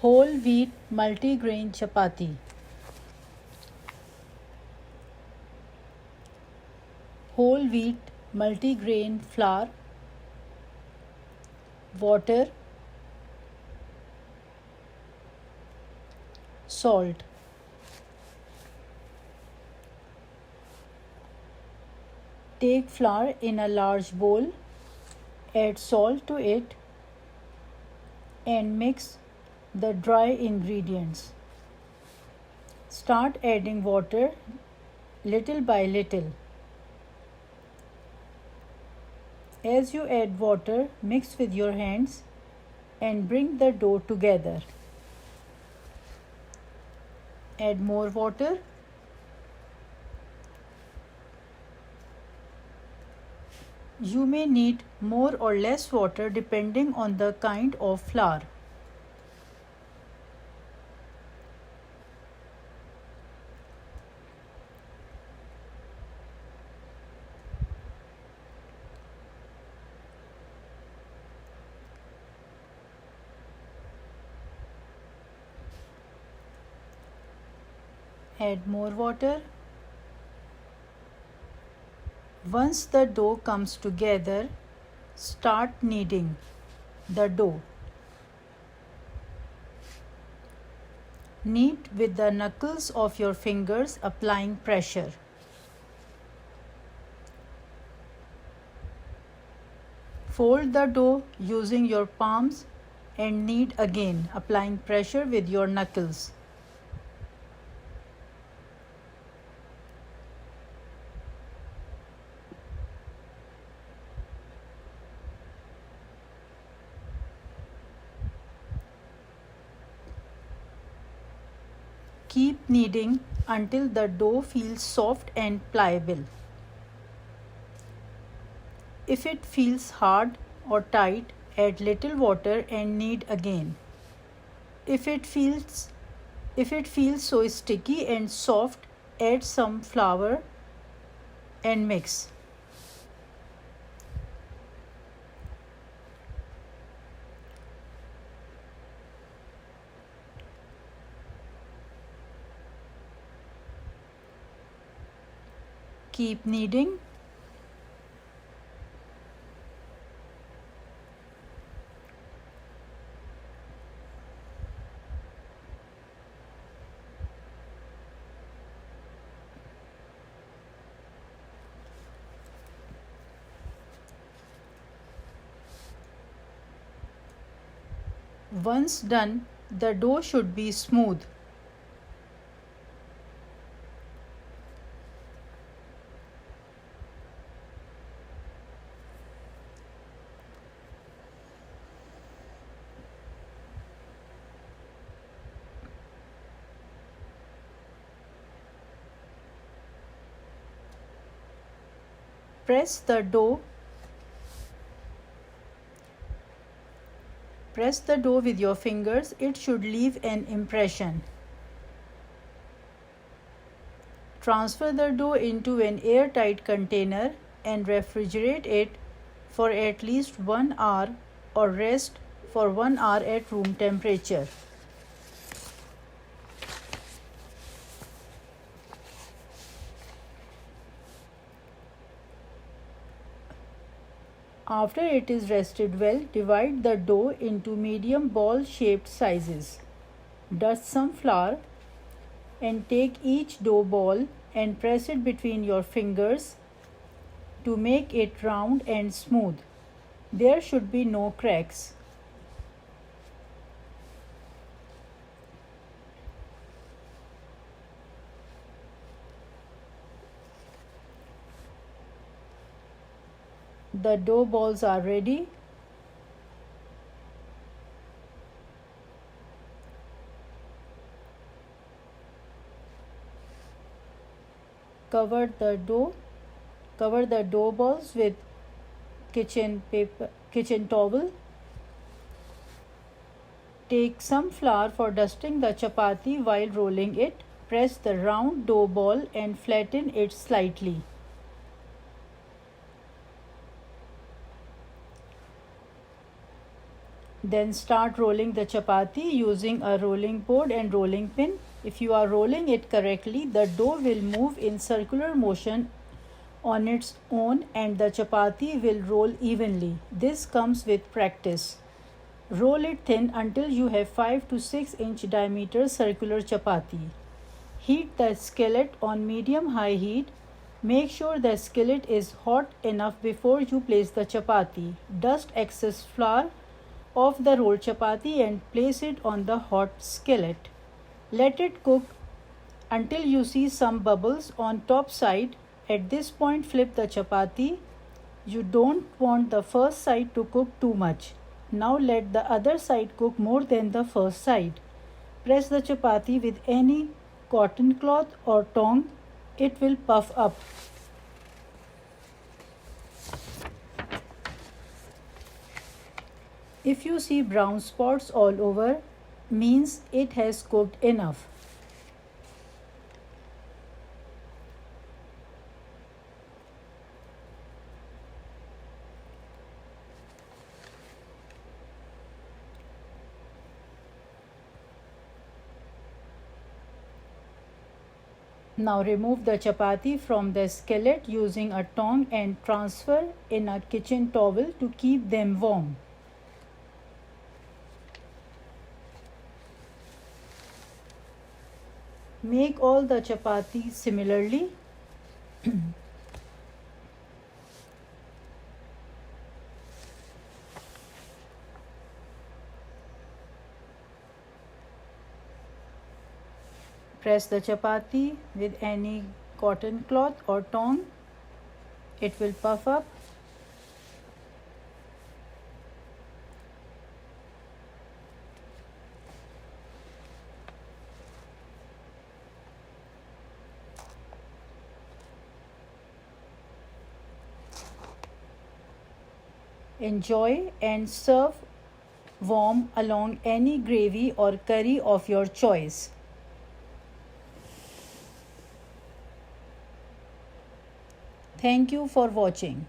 Whole wheat multigrain chapati. Whole wheat multigrain flour, water, salt. Take flour in a large bowl, add salt to it and mix the dry ingredients. Start adding water little by little. As you add water, mix with your hands and bring the dough together. Add more water. You may need more or less water depending on the kind of flour. Add more water. Once the dough comes together, start kneading the dough. Knead with the knuckles of your fingers, applying pressure. Fold the dough using your palms and knead again, applying pressure with your knuckles. Keep kneading until the dough feels soft and pliable. If it feels hard or tight, add little water and knead again. If it feels so sticky and soft, add some flour and mix. Keep kneading. Once done, the dough should be smooth. Press the dough with your fingers. It should leave an impression. Transfer the dough into an airtight container and refrigerate it for at least 1 hour or rest for 1 hour at room temperature. After it is rested well, divide the dough into medium ball-shaped sizes. Dust some flour and take each dough ball and press it between your fingers to make it round and smooth. There should be no cracks. The dough balls are ready. Cover the dough balls with kitchen towel. Take some flour for dusting the chapati while rolling it. Press the round dough ball and flatten it slightly. Then start rolling the chapati using a rolling board and rolling pin. If you are rolling it correctly, the dough will move in circular motion on its own and the chapati will roll evenly. This comes with practice. Roll it thin until you have 5 to 6 inch diameter circular chapati. Heat the skillet on medium-high heat. Make sure the skillet is hot enough before you place the chapati. Dust excess flour off the rolled chapati and place it on the hot skillet. Let it cook until you see some bubbles on top side. At this point, flip the chapati. You don't want the first side to cook too much. Now let the other side cook more than the first side. Press the chapati with any cotton cloth or tongue. It will puff up. If you see brown spots all over, means it has cooked enough. Now remove the chapati from the skillet using a tongue and transfer in a kitchen towel to keep them warm. Make all the chapatis similarly. Press the chapati with any cotton cloth or tongue. It will puff up. Enjoy and serve warm along any gravy or curry of your choice. Thank you for watching.